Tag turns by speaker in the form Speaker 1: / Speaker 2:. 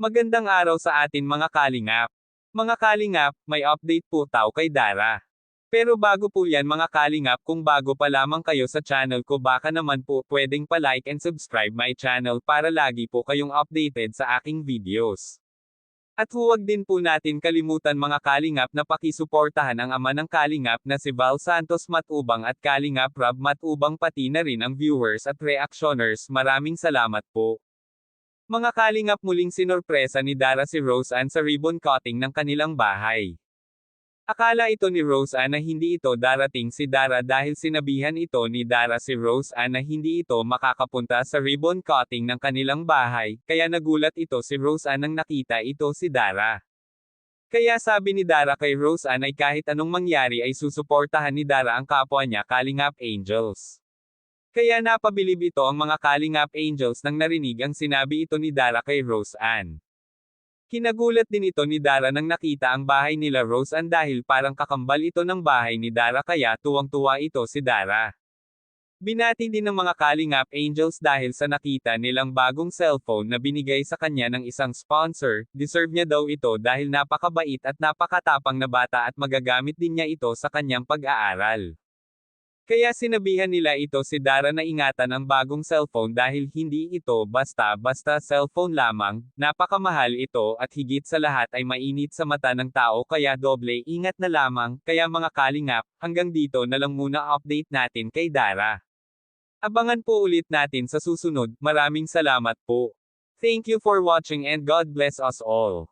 Speaker 1: Magandang araw sa atin mga kalingap. Mga kalingap, may update po tayo kay Dara. Pero bago po yan mga kalingap, kung bago pa lamang kayo sa channel ko baka naman po pwedeng pa-like and subscribe my channel para lagi po kayong updated sa aking videos. At huwag din po natin kalimutan mga kalingap na pakisuportahan ang ama ng kalingap na si Val Santos Matubang at Kalingap Rob Matubang pati na rin ang viewers at reactioners. Maraming salamat po. Mga kalingap, muling sinorpresa ni Dara si Rose Ann sa ribbon cutting ng kanilang bahay. Akala ito ni Rose Ann na hindi ito darating si Dara dahil sinabihan ito ni Dara si Rose Ann na hindi ito makakapunta sa ribbon cutting ng kanilang bahay, kaya nagulat ito si Rose Ann nang nakita ito si Dara. Kaya sabi ni Dara kay Rose Ann ay kahit anong mangyari ay susuportahan ni Dara ang kapwa niya Kalingap Angels. Kaya napabilib ito ang mga Kalingap Angels nang narinig ang sinabi ito ni Dara kay Rose Ann. Kinagulat din ito ni Dara nang nakita ang bahay nila Rose Ann dahil parang kakambal ito ng bahay ni Dara kaya tuwang-tuwa ito si Dara. Binati din ng mga Kalingap Angels dahil sa nakita nilang bagong cellphone na binigay sa kanya ng isang sponsor. Deserve niya daw ito dahil napakabait at napakatapang na bata at magagamit din niya ito sa kanyang pag-aaral. Kaya sinabihan nila ito si Dara na ingatan ang bagong cellphone dahil hindi ito basta-basta cellphone lamang, napakamahal ito at higit sa lahat ay mainit sa mata ng tao kaya doble ingat na lamang. Kaya mga kalingap, hanggang dito na lang muna update natin kay Dara. Abangan po ulit natin sa susunod. Maraming salamat po. Thank you for watching and God bless us all.